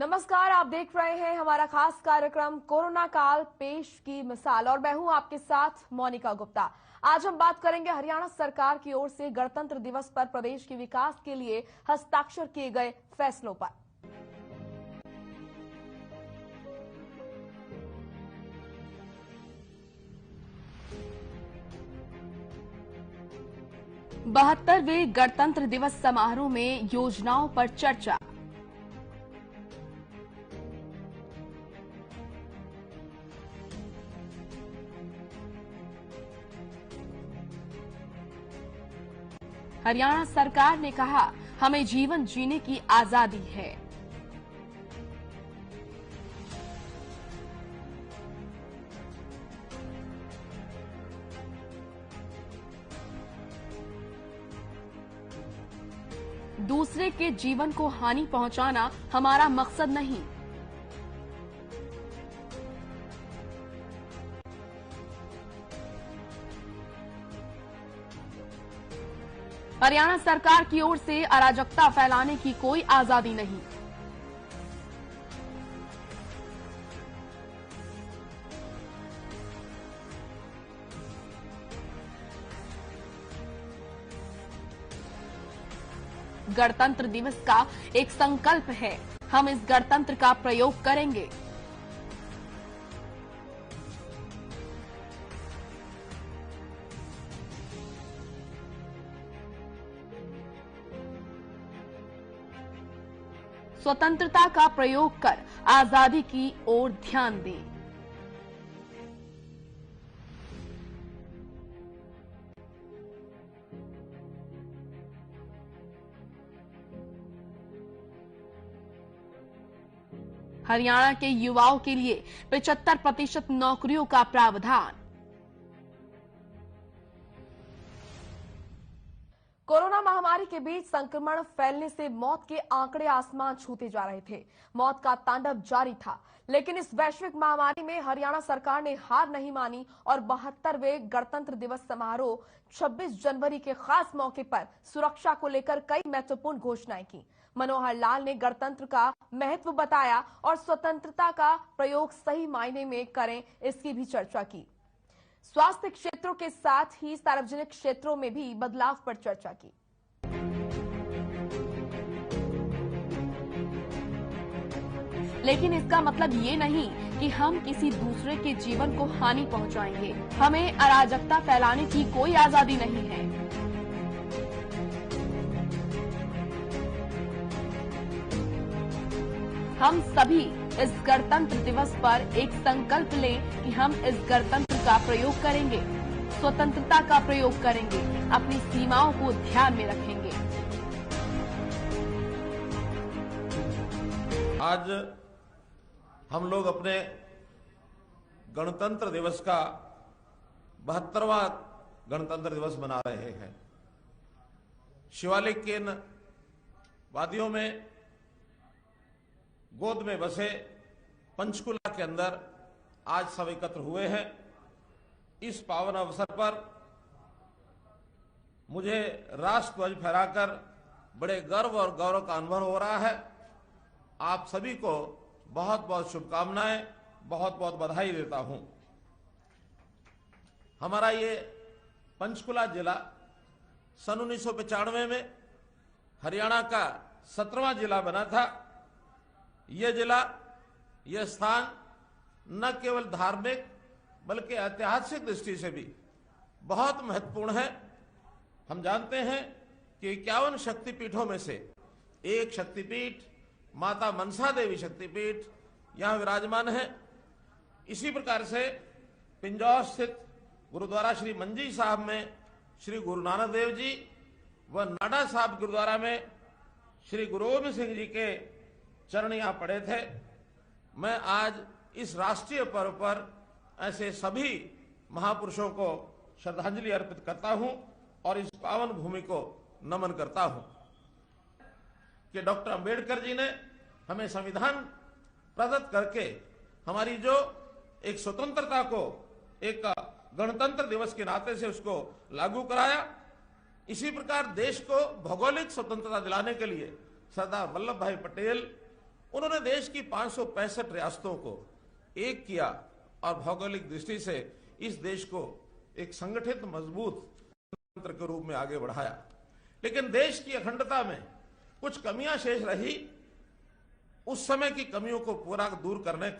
नमस्कार, आप देख रहे हैं हमारा खास कार्यक्रम कोरोना काल पेश की मिसाल और मैं हूं आपके साथ मोनिका गुप्ता। आज हम बात करेंगे हरियाणा सरकार की ओर से गणतंत्र दिवस पर प्रदेश के विकास के लिए हस्ताक्षर किए गए फैसलों पर। बहत्तरवें गणतंत्र दिवस समारोह में योजनाओं पर चर्चा। हरियाणा सरकार ने कहा, हमें जीवन जीने की आजादी है। दूसरे के जीवन को हानि पहुंचाना हमारा मकसद नहीं। हरियाणा सरकार की ओर से अराजकता फैलाने की कोई आजादी नहीं। गणतंत्र दिवस का एक संकल्प है, हम इस गणतंत्र का प्रयोग करेंगे। स्वतंत्रता का प्रयोग कर आजादी की ओर ध्यान दें। हरियाणा के युवाओं के लिए 75% नौकरियों का प्रावधान। कोरोना महामारी के बीच संक्रमण फैलने से मौत के आंकड़े आसमान छूते जा रहे थे। मौत का तांडव जारी था, लेकिन इस वैश्विक महामारी में हरियाणा सरकार ने हार नहीं मानी और 72वें गणतंत्र दिवस समारोह 26 जनवरी के खास मौके पर सुरक्षा को लेकर कई महत्वपूर्ण घोषणाएं की। मनोहर लाल ने गणतंत्र का महत्व बताया और स्वतंत्रता का प्रयोग सही मायने में करें, इसकी भी चर्चा की। स्वास्थ्य क्षेत्रों के साथ ही सार्वजनिक क्षेत्रों में भी बदलाव पर चर्चा की। लेकिन इसका मतलब ये नहीं कि हम किसी दूसरे के जीवन को हानि पहुंचाएंगे। हमें अराजकता फैलाने की कोई आजादी नहीं है। हम सभी इस गणतंत्र दिवस पर एक संकल्प लें कि हम इस गणतंत्र का प्रयोग करेंगे, स्वतंत्रता का प्रयोग करेंगे, अपनी सीमाओं को ध्यान में रखेंगे। आज हम लोग अपने गणतंत्र दिवस का 72वां गणतंत्र दिवस मना रहे हैं। शिवालिक के इन वादियों में गोद में बसे पंचकुला के अंदर आज सब एकत्र हुए हैं। इस पावन अवसर पर मुझे राष्ट्र ध्वज फहराकर बड़े गर्व और गौरव का अनुभव हो रहा है। आप सभी को बहुत बहुत शुभकामनाएं, बहुत बहुत बधाई देता हूं। हमारा ये पंचकुला जिला सन 1995 में हरियाणा का 17वां जिला बना था। यह जिला, यह स्थान न केवल धार्मिक बल्कि ऐतिहासिक दृष्टि से भी बहुत महत्वपूर्ण है। हम जानते हैं कि 51 शक्तिपीठों में से एक शक्तिपीठ माता मनसा देवी शक्तिपीठ यहां विराजमान है। इसी प्रकार से पिंजौर स्थित गुरुद्वारा श्री मंजी साहब में श्री गुरु नानक देव जी व नाडा साहब गुरुद्वारा में श्री गुरु गोबिंद सिंह जी के चरण यहां पड़े थे। मैं आज इस राष्ट्रीय पर्व पर ऐसे सभी महापुरुषों को श्रद्धांजलि अर्पित करता हूं और इस पावन भूमि को नमन करता हूं कि डॉक्टर अंबेडकर जी ने हमें संविधान प्रदत्त करके हमारी जो एक स्वतंत्रता को एक गणतंत्र दिवस के नाते से उसको लागू कराया। इसी प्रकार देश को भौगोलिक स्वतंत्रता दिलाने के लिए सरदार वल्लभ भाई पटेल उन्होंने देश की 565 रियासतों को एक किया और भौगोलिक दृष्टि से इस देश को एक संगठित मजबूत तंत्र के रूप में आगे बढ़ाया। लेकिन देश की अखंडता में कुछ कमियां शेष रही। उस समय की कमियों को पूरा दूर करने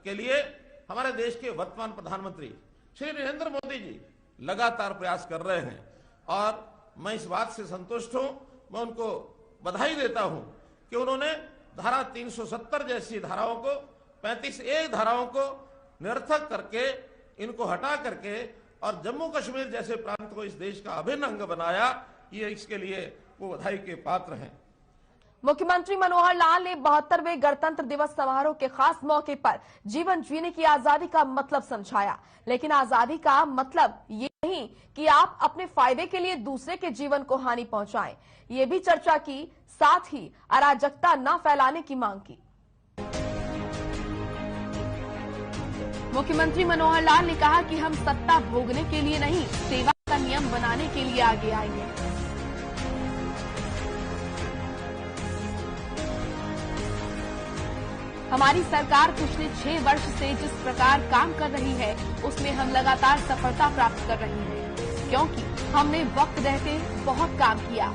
के लिए हमारे देश के वर्तमान प्रधानमंत्री श्री नरेंद्र मोदी जी लगातार प्रयास कर रहे हैं और मैं इस बात से संतुष्ट हूं। मैं उनको बधाई देता हूं कि उन्होंने धारा 370 जैसी धाराओं को 35A धाराओं को निरर्थक करके इनको हटा करके और जम्मू कश्मीर जैसे प्रांत को इस देश का अभिन्न अंग बनाया। ये इसके लिए वो बधाई के पात्र हैं। मुख्यमंत्री मनोहर लाल ने 72वें गणतंत्र दिवस समारोह के खास मौके पर जीवन जीने की आजादी का मतलब समझाया। लेकिन आजादी का मतलब ये नहीं कि आप अपने फायदे के लिए दूसरे के जीवन को हानि पहुंचाएं। ये भी चर्चा की, साथ ही अराजकता न फैलाने की मांग की। मुख्यमंत्री मनोहर लाल ने कहा कि हम सत्ता भोगने के लिए नहीं, सेवा का नियम बनाने के लिए आगे आएंगे। हमारी सरकार पिछले 6 वर्ष से जिस प्रकार काम कर रही है उसमें हम लगातार सफलता प्राप्त कर रहे हैं, क्योंकि हमने वक्त रहते बहुत काम किया।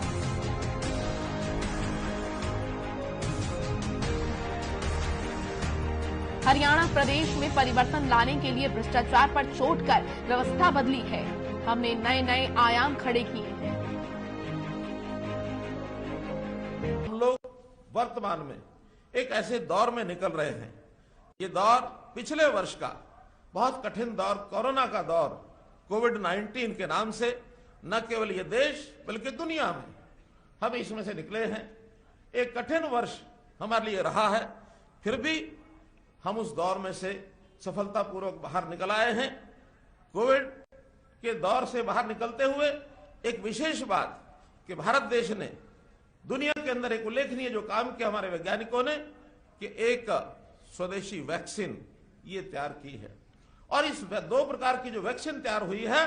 हरियाणा प्रदेश में परिवर्तन लाने के लिए भ्रष्टाचार पर चोट कर व्यवस्था बदली है। हमने नए नए आयाम खड़े किए हैं। हम लोग वर्तमान में एक ऐसे दौर में निकल रहे हैं। ये दौर पिछले वर्ष का बहुत कठिन दौर, कोरोना का दौर, कोविड-19 के नाम से न केवल ये देश बल्कि दुनिया में हम इसमें से निकले हैं। एक कठिन वर्ष हमारे लिए रहा है, फिर भी हम उस दौर में से सफलतापूर्वक बाहर निकल आए हैं। कोविड के दौर से बाहर निकलते हुए एक विशेष बात कि भारत देश ने दुनिया के अंदर एक उल्लेखनीय जो काम किया हमारे वैज्ञानिकों ने कि एक स्वदेशी वैक्सीन ये तैयार की है। और इस 2 प्रकार की जो वैक्सीन तैयार हुई है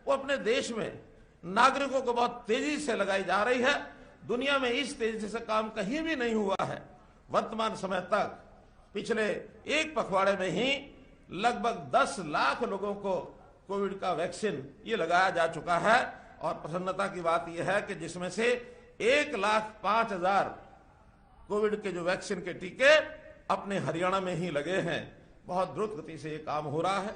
वो अपने देश में नागरिकों को बहुत तेजी से लगाई जा रही है। दुनिया में इस तेजी से काम कहीं भी नहीं हुआ है। वर्तमान समय तक पिछले एक पखवाड़े में ही लगभग 10 लाख लोगों को कोविड का वैक्सीन ये लगाया जा चुका है। और प्रसन्नता की बात यह है कि जिसमें से 1,05,000 कोविड के जो वैक्सीन के टीके अपने हरियाणा में ही लगे हैं। बहुत द्रुत गति से ये काम हो रहा है।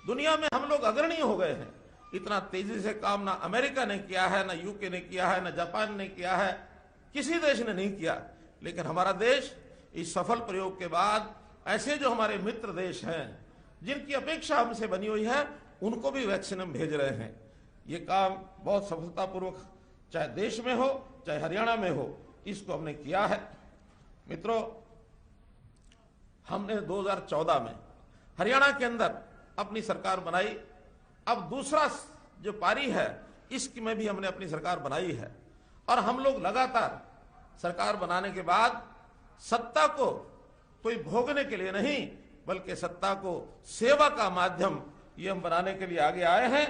दुनिया में हम लोग अग्रणी हो गए हैं। इतना तेजी से काम ना अमेरिका ने किया है, ना यूके ने किया है, ना जापान ने किया है, किसी देश ने नहीं किया। लेकिन हमारा देश इस सफल प्रयोग के बाद ऐसे जो हमारे मित्र देश हैं जिनकी अपेक्षा हमसे बनी हुई है उनको भी वैक्सीन हम भेज रहे हैं। ये काम बहुत सफलतापूर्वक चाहे देश में हो चाहे हरियाणा में हो, इसको हमने किया है। मित्रों, हमने 2014 में हरियाणा के अंदर अपनी सरकार बनाई। अब दूसरा जो पारी है इसमें भी हमने अपनी सरकार बनाई है। और हम लोग लगातार सरकार बनाने के बाद सत्ता को कोई भोगने के लिए नहीं बल्कि सत्ता को सेवा का माध्यम ये हम बनाने के लिए आगे आए हैं।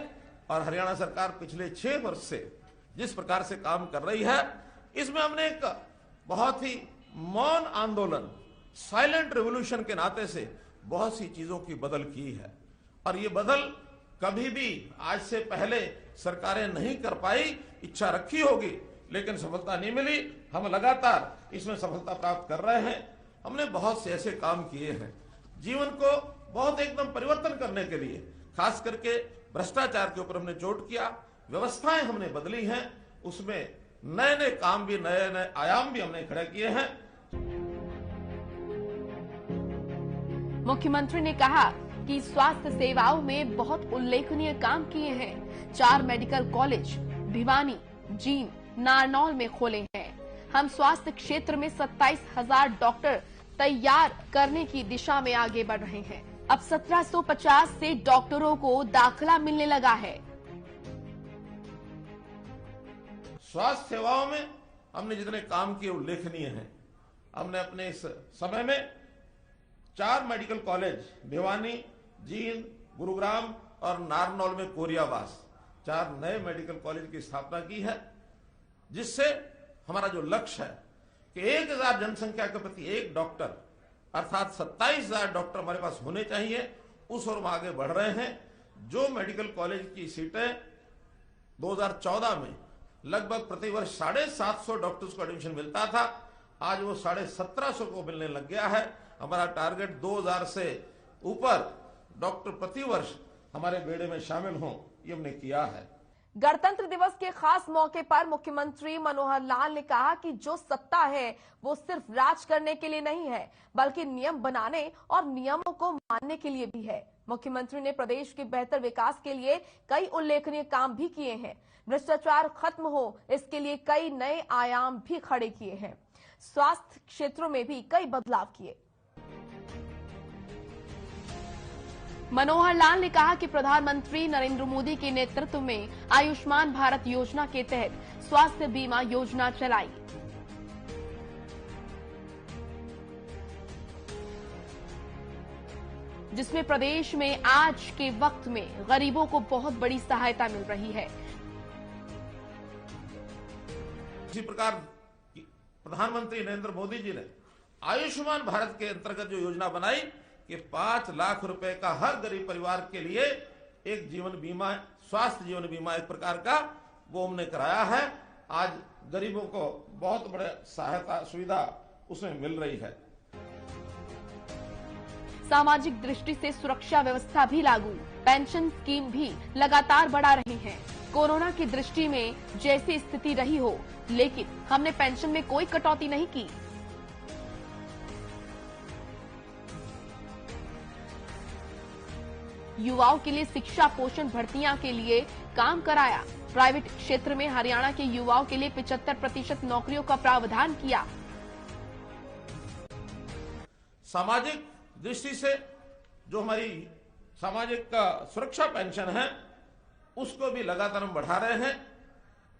और हरियाणा सरकार पिछले 6 वर्ष से जिस प्रकार से काम कर रही है, इसमें हमने एक बहुत ही मौन आंदोलन, साइलेंट रेवोल्यूशन के नाते से बहुत सी चीजों की बदल की है। और ये बदल कभी भी आज से पहले सरकारें नहीं कर पाई। इच्छा रखी होगी लेकिन सफलता नहीं मिली। हम लगातार इसमें सफलता प्राप्त कर रहे हैं। हमने बहुत से ऐसे काम किए हैं जीवन को बहुत एकदम परिवर्तन करने के लिए, खास करके भ्रष्टाचार के ऊपर हमने जोर किया। व्यवस्थाएं हमने बदली हैं, उसमें नए नए काम भी, नए नए आयाम भी हमने खड़े किए हैं। मुख्यमंत्री ने कहा कि स्वास्थ्य सेवाओं में बहुत उल्लेखनीय काम किए हैं। 4 मेडिकल कॉलेज भिवानी, जींद, नारनौल में खोले हैं। हम स्वास्थ्य क्षेत्र में 27,000 डॉक्टर तैयार करने की दिशा में आगे बढ़ रहे हैं। अब 1750 से डॉक्टरों को दाखिला मिलने लगा है। स्वास्थ्य सेवाओं में हमने जितने काम किए उल्लेखनीय हैं। हमने अपने इस समय में 4 मेडिकल कॉलेज भिवानी, जींद, गुरुग्राम और नारनौल में कोरियावास 4 नए मेडिकल कॉलेज की स्थापना की है, जिससे हमारा जो लक्ष्य है कि 1000 जनसंख्या के प्रति एक डॉक्टर अर्थात 27,000 डॉक्टर हमारे पास होने चाहिए, उस ओर हम आगे बढ़ रहे हैं। जो मेडिकल कॉलेज की सीटें 2014 में लगभग प्रतिवर्ष 750 डॉक्टर्स को एडमिशन मिलता था, आज वो 1750 को मिलने लग गया है। हमारा टारगेट 2000 से ऊपर डॉक्टर प्रतिवर्ष हमारे बेड़े में शामिल हों, ये हमने किया है। गणतंत्र दिवस के खास मौके पर मुख्यमंत्री मनोहर लाल ने कहा कि जो सत्ता है वो सिर्फ राज करने के लिए नहीं है, बल्कि नियम बनाने और नियमों को मानने के लिए भी है। मुख्यमंत्री ने प्रदेश के बेहतर विकास के लिए कई उल्लेखनीय काम भी किए हैं। भ्रष्टाचार खत्म हो, इसके लिए कई नए आयाम भी खड़े किए हैं। स्वास्थ्य क्षेत्रों में भी कई बदलाव किए। मनोहर लाल ने कहा कि प्रधानमंत्री नरेंद्र मोदी के नेतृत्व में आयुष्मान भारत योजना के तहत स्वास्थ्य बीमा योजना चलाई। जिसमें प्रदेश में आज के वक्त में गरीबों को बहुत बड़ी सहायता मिल रही है। इसी प्रकार प्रधानमंत्री नरेंद्र मोदी जी ने आयुष्मान भारत के अंतर्गत जो योजना बनाई कि 5 लाख रुपए का हर गरीब परिवार के लिए एक जीवन बीमा, स्वास्थ्य जीवन बीमा एक प्रकार का, वो हमने कराया है। आज गरीबों को बहुत बड़े सहायता सुविधा उसमें मिल रही है। सामाजिक दृष्टि से सुरक्षा व्यवस्था भी लागू, पेंशन स्कीम भी लगातार बढ़ा रही है। कोरोना की दृष्टि में जैसी स्थिति रही हो, लेकिन हमने पेंशन में कोई कटौती नहीं की। युवाओं के लिए शिक्षा, पोषण, भर्तियां के लिए काम कराया। प्राइवेट क्षेत्र में हरियाणा के युवाओं के लिए 75% नौकरियों का प्रावधान किया। सामाजिक दृष्टि से जो हमारी सामाजिक सुरक्षा पेंशन है, उसको भी लगातार हम बढ़ा रहे हैं।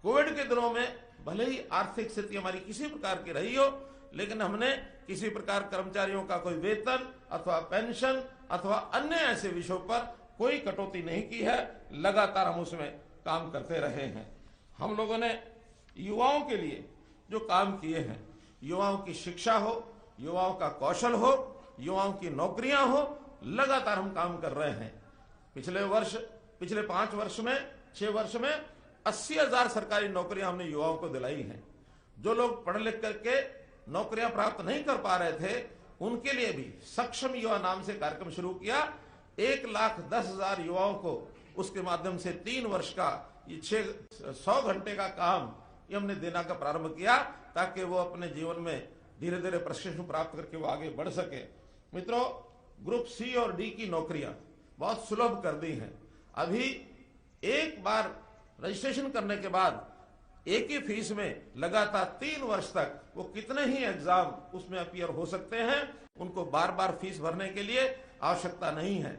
कोविड के दिनों में भले ही आर्थिक स्थिति हमारी किसी प्रकार की रही हो, लेकिन हमने किसी प्रकार कर्मचारियों का कोई वेतन अथवा पेंशन अथवा अन्य ऐसे विषयों पर कोई कटौती नहीं की है। लगातार हम उसमें काम करते रहे हैं। हम लोगों ने युवाओं के लिए जो काम किए हैं, युवाओं की शिक्षा हो, युवाओं का कौशल हो, युवाओं की नौकरियां हो, लगातार हम काम कर रहे हैं। पिछले 5 वर्ष में 6 वर्ष में 80,000 सरकारी नौकरियां हमने युवाओं को दिलाई हैं। जो लोग पढ़ लिख करके नौकरियां प्राप्त नहीं कर पा रहे थे, उनके लिए भी सक्षम युवा नाम से कार्यक्रम शुरू किया। 1,10,000 युवाओं को उसके माध्यम से 3 वर्ष का ये 100 घंटे का काम ये हमने देना का प्रारंभ किया, ताकि वो अपने जीवन में धीरे धीरे प्रशिक्षण प्राप्त करके वो आगे बढ़ सके। मित्रों, ग्रुप सी और डी की नौकरियां बहुत सुलभ कर दी हैं। अभी एक बार रजिस्ट्रेशन करने के बाद एक ही फीस में लगातार 3 वर्ष तक वो कितने ही एग्जाम उसमें अपीयर हो सकते हैं। उनको बार बार फीस भरने के लिए आवश्यकता नहीं है।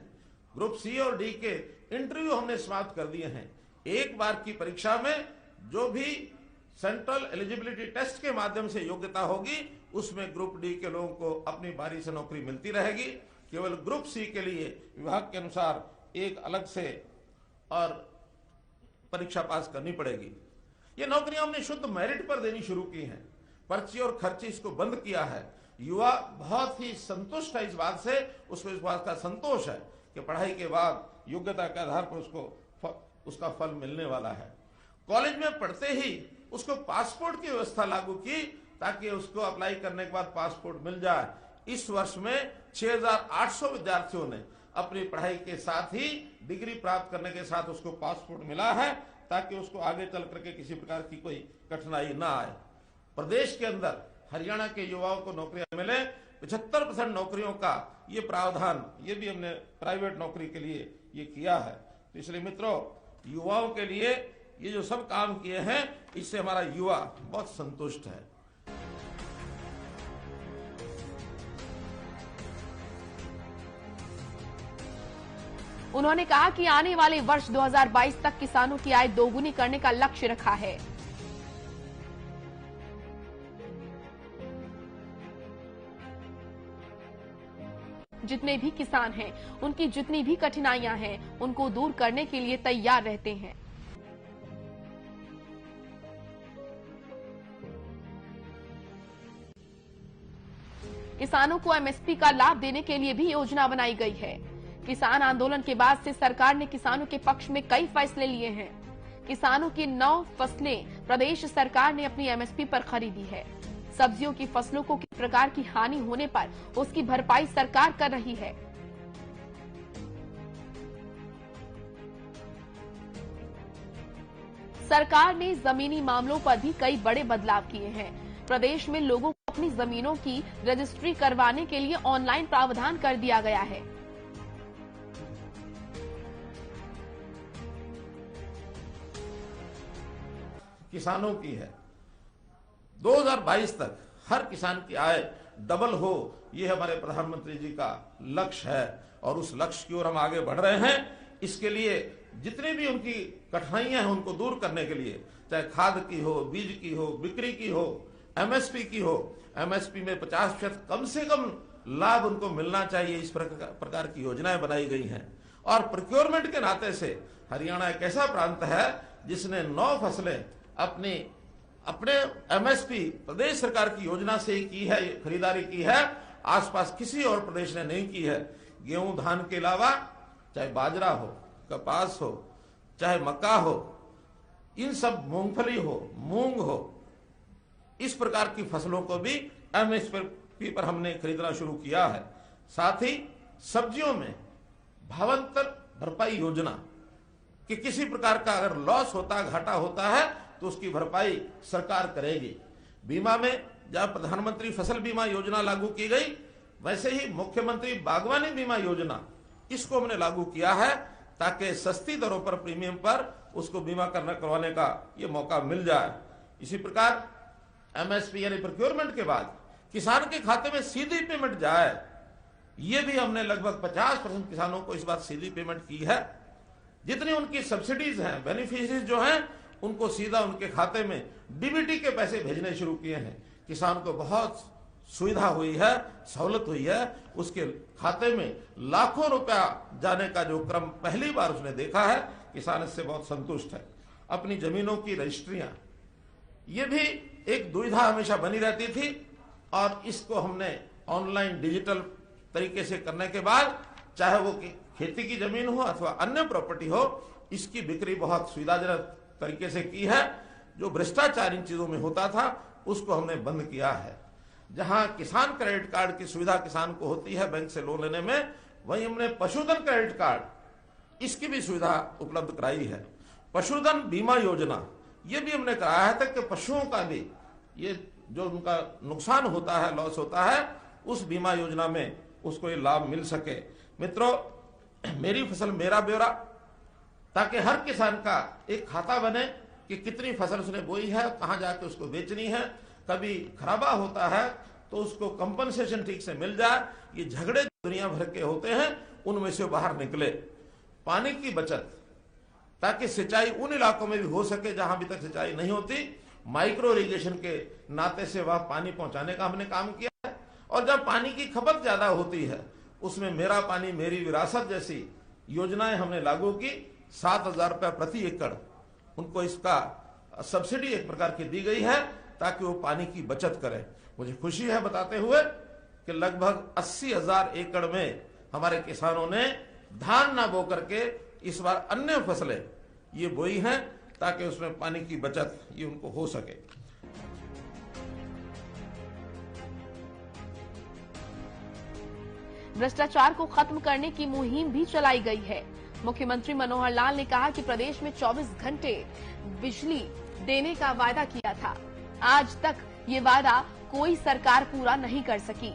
ग्रुप सी और डी के इंटरव्यू हमने समाप्त कर दिए हैं। एक बार की परीक्षा में जो भी सेंट्रल एलिजिबिलिटी टेस्ट के माध्यम से योग्यता होगी, उसमें ग्रुप डी के लोगों को अपनी बारी से नौकरी मिलती रहेगी। केवल ग्रुप सी के लिए विभाग के अनुसार एक अलग से और परीक्षा पास करनी पड़ेगी। ये नौकरियां हमने शुद्ध मेरिट पर देनी शुरू की हैं। पर्ची और खर्ची इसको बंद किया है। युवा बहुत ही संतुष्ट है इस बात से, उसको इस बात का संतोष है कि पढ़ाई के बाद योग्यता के आधार पर उसको उसका फल मिलने वाला है। कॉलेज में पढ़ते ही उसको पासपोर्ट की व्यवस्था लागू की, ताकि उसको अप्लाई करने के बाद पासपोर्ट मिल जाए। इस वर्ष में 6,800 विद्यार्थियों ने अपनी पढ़ाई के साथ ही डिग्री प्राप्त करने के साथ उसको पासपोर्ट मिला है, ताकि उसको आगे चल करके किसी प्रकार की कोई कठिनाई ना आए। प्रदेश के अंदर हरियाणा के युवाओं को नौकरियां मिले, 75% नौकरियों का ये प्रावधान ये भी हमने प्राइवेट नौकरी के लिए ये किया है। तो इसलिए मित्रों, युवाओं के लिए ये जो सब काम किए हैं, इससे हमारा युवा बहुत संतुष्ट है। उन्होंने कहा कि आने वाले वर्ष 2022 तक किसानों की आय दोगुनी करने का लक्ष्य रखा है। जितने भी किसान हैं, उनकी जितनी भी कठिनाइयां हैं, उनको दूर करने के लिए तैयार रहते हैं। किसानों को एमएसपी का लाभ देने के लिए भी योजना बनाई गई है। किसान आंदोलन के बाद से सरकार ने किसानों के पक्ष में कई फैसले लिए हैं। किसानों की 9 फसलें प्रदेश सरकार ने अपनी एमएसपी पर खरीदी है। सब्जियों की फसलों को किसी प्रकार की हानि होने पर उसकी भरपाई सरकार कर रही है। सरकार ने जमीनी मामलों पर भी कई बड़े बदलाव किए हैं। प्रदेश में लोगों को अपनी जमीनों की रजिस्ट्री करवाने के लिए ऑनलाइन प्रावधान कर दिया गया है। किसानों की है 2022 तक हर किसान की आय डबल हो, यह हमारे प्रधानमंत्री जी का लक्ष्य है और उस लक्ष्य की ओर हम आगे बढ़ रहे हैं। इसके लिए जितनी भी उनकी कठिनाइयां हैं उनको दूर करने के लिए, चाहे खाद की हो, बीज की हो, बिक्री की हो, एमएसपी की हो, एमएसपी में 50% कम से कम लाभ उनको मिलना चाहिए। इस प्रकार की योजनाएं बनाई गई हैं। और प्रोक्योरमेंट के नाते से हरियाणा एक ऐसा प्रांत है जिसने 9 फसलें अपने एमएसपी प्रदेश सरकार की योजना से ही की है, खरीदारी की है। आसपास किसी और प्रदेश ने नहीं की है। गेहूं धान के अलावा चाहे बाजरा हो, कपास हो, चाहे मक्का हो, इन सब मूंगफली हो, मूंग हो, इस प्रकार की फसलों को भी एमएसपी पर हमने खरीदना शुरू किया है। साथ ही सब्जियों में भावांतर भरपाई योजना कि किसी प्रकार का अगर लॉस होता, घाटा होता है तो उसकी भरपाई सरकार करेगी। बीमा में जहां प्रधानमंत्री फसल बीमा योजना लागू की गई, वैसे ही मुख्यमंत्री बागवानी बीमा योजना इसको हमने लागू किया है ताकि सस्ती दरों पर, प्रीमियम पर उसको बीमा करवाने का ये मौका मिल जाए। इसी प्रकार एमएसपी यानी प्रोक्योरमेंट के बाद किसान के खाते में सीधी पेमेंट जाए, ये भी हमने लगभग 50% किसानों को इस बार सीधी पेमेंट की है। जितनी उनकी सब्सिडीज हैं, बेनिफिशियरीज जो हैं, उनको सीधा उनके खाते में डीबीटी के पैसे भेजने शुरू किए हैं। किसान को बहुत सुविधा हुई है, सहूलत हुई है। उसके खाते में लाखों रुपया जाने का जो क्रम पहली बार उसने देखा है, किसान इससे बहुत संतुष्ट है। अपनी जमीनों की रजिस्ट्रियां, ये भी एक दुविधा हमेशा बनी रहती थी और इसको हमने ऑनलाइन डिजिटल तरीके से करने के बाद, चाहे वो खेती की जमीन हो अथवा अन्य प्रॉपर्टी हो, इसकी बिक्री बहुत सुविधाजनक तरीके से की है। जो भ्रष्टाचार इन चीजों में होता था उसको हमने बंद किया है। जहां किसान क्रेडिट कार्ड की सुविधा किसान को होती है बैंक से लोन लेने में, वहीं हमने पशुधन क्रेडिट कार्ड इसकी भी सुविधा उपलब्ध कराई है। पशुधन बीमा योजना ये भी हमने कराया है ताकि पशुओं का भी ये जो उनका नुकसान होता है, लॉस होता है, उस बीमा योजना में उसको ये लाभ मिल सके। मित्रों, मेरी फसल मेरा ब्यौरा, ताकि हर किसान का एक खाता बने कि कितनी फसल उसने बोई है, कहां जाके उसको बेचनी है। कभी खराबा होता है तो उसको कंपनसेशन ठीक से मिल जाए। ये झगड़े दुनिया भर के होते हैं, उनमें से बाहर निकले। पानी की बचत, ताकि सिंचाई उन इलाकों में भी हो सके जहां अभी तक सिंचाई नहीं होती। माइक्रो इरिगेशन के नाते से वह पानी पहुंचाने का हमने काम किया है। और जब पानी की खपत ज्यादा होती है, उसमें मेरा पानी मेरी विरासत जैसी योजनाएं हमने लागू की। 7,000 रुपया प्रति एकड़ उनको इसका सब्सिडी एक प्रकार की दी गई है ताकि वो पानी की बचत करें। मुझे खुशी है बताते हुए कि लगभग 80,000 एकड़ में हमारे किसानों ने धान ना बो करके इस बार अन्य फसलें ये बोई हैं ताकि उसमें पानी की बचत ये उनको हो सके। भ्रष्टाचार को खत्म करने की मुहिम भी चलाई गई है। मुख्यमंत्री मनोहर लाल ने कहा कि प्रदेश में 24 घंटे बिजली देने का वादा किया था। आज तक ये वादा कोई सरकार पूरा नहीं कर सकी।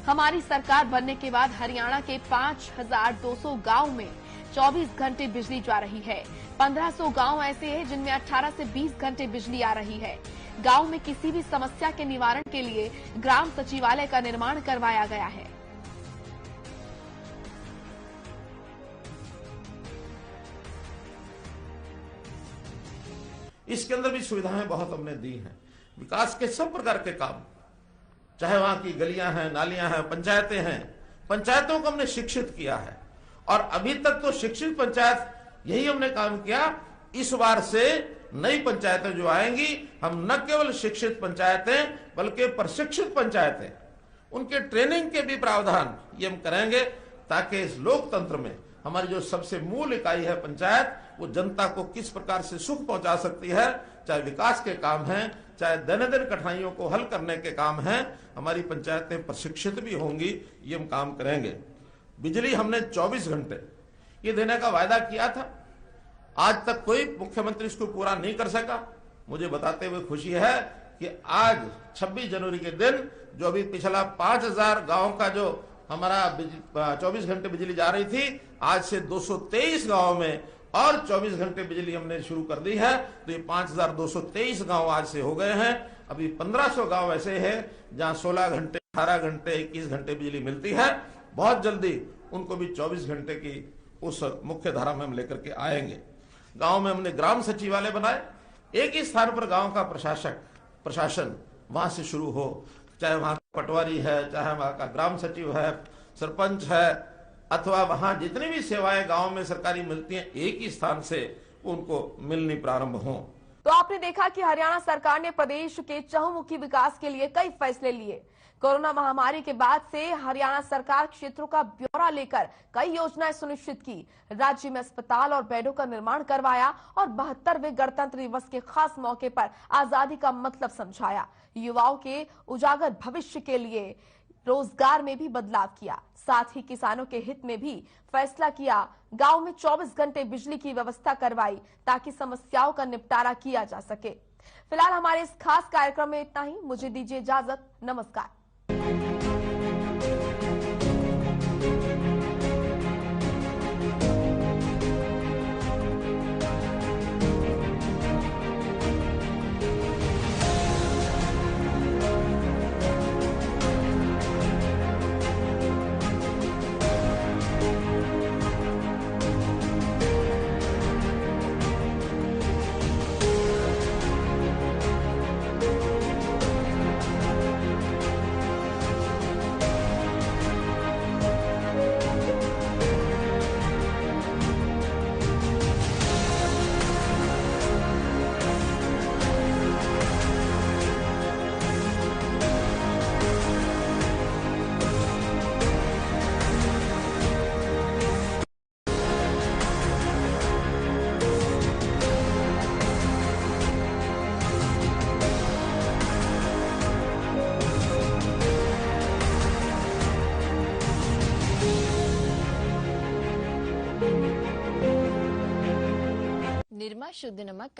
हमारी सरकार बनने के बाद हरियाणा के 5,200 गांव में 24 घंटे बिजली जा रही है। 1,500 गांव ऐसे हैं जिनमें 18 से 20 घंटे बिजली आ रही है। गांव में किसी भी समस्या के निवारण के लिए ग्राम सचिवालय का निर्माण करवाया गया है। इसके अंदर भी सुविधाएं बहुत हमने दी हैं। विकास के सब प्रकार के काम, चाहे वहां की गलियां हैं, नालियां हैं, पंचायतें हैं, पंचायतों को हमने शिक्षित किया है। और अभी तक तो शिक्षित पंचायत यही हमने काम किया। इस बार से नई पंचायतें जो आएंगी, हम न केवल शिक्षित पंचायतें बल्कि प्रशिक्षित पंचायतें, उनके ट्रेनिंग के भी प्रावधान ये हम करेंगे, ताकि इस लोकतंत्र में हमारी जो सबसे मूल इकाई है पंचायत, वो जनता को किस प्रकार से सुख पहुंचा सकती है, चाहे विकास के काम हैं, चाहे दैनंदिन कठिनाइयों को हल करने के काम हैं, हमारी पंचायतें प्रशिक्षित भी होंगी, ये हम काम करेंगे। बिजली हमने 24 घंटे ये देने का वायदा किया था, आज तक कोई मुख्यमंत्री इसको पूरा नहीं कर सका। मुझे बताते हुए खुशी है कि आज 26 जनवरी के दिन जो अभी पिछला 5000 गांव का जो हमारा 24 घंटे बिजली जा रही थी, आज से 223 गांव में और 24 घंटे बिजली हमने शुरू कर दी है। तो ये 5223 गांव आज से हो गए हैं। अभी 1500 गांव ऐसे हैं जहां 16 घंटे, 18 घंटे, 21 घंटे बिजली मिलती है। बहुत जल्दी उनको भी 24 घंटे की उस मुख्य धारा में हम लेकर के आएंगे। गांव में हमने ग्राम सचिवालय बनाए, एक ही स्थान पर गांव का प्रशासन वहां से शुरू हो, चाहे वहां का पटवारी है, चाहे वहां का ग्राम सचिव है, सरपंच है, अथवा वहां जितनी भी सेवाएं गांव में सरकारी मिलती हैं, एक ही स्थान से उनको मिलनी प्रारंभ हो। तो आपने देखा कि हरियाणा सरकार ने प्रदेश के चहुमुखी विकास के लिए कई फैसले लिए। कोरोना महामारी के बाद से हरियाणा सरकार क्षेत्रों का ब्यौरा लेकर कई योजनाएं सुनिश्चित की, राज्य में अस्पताल और बेडों का निर्माण करवाया और 72वें गणतंत्र दिवस के खास मौके पर आजादी का मतलब समझाया। युवाओं के उजागर भविष्य के लिए रोजगार में भी बदलाव किया, साथ ही किसानों के हित में भी फैसला किया। गांव में 24 घंटे बिजली की व्यवस्था करवाई ताकि समस्याओं का निपटारा किया जा सके। फिलहाल हमारे इस खास कार्यक्रम में इतना ही। मुझे दीजिए इजाजत। नमस्कार। निर्मा शुद्ध नमक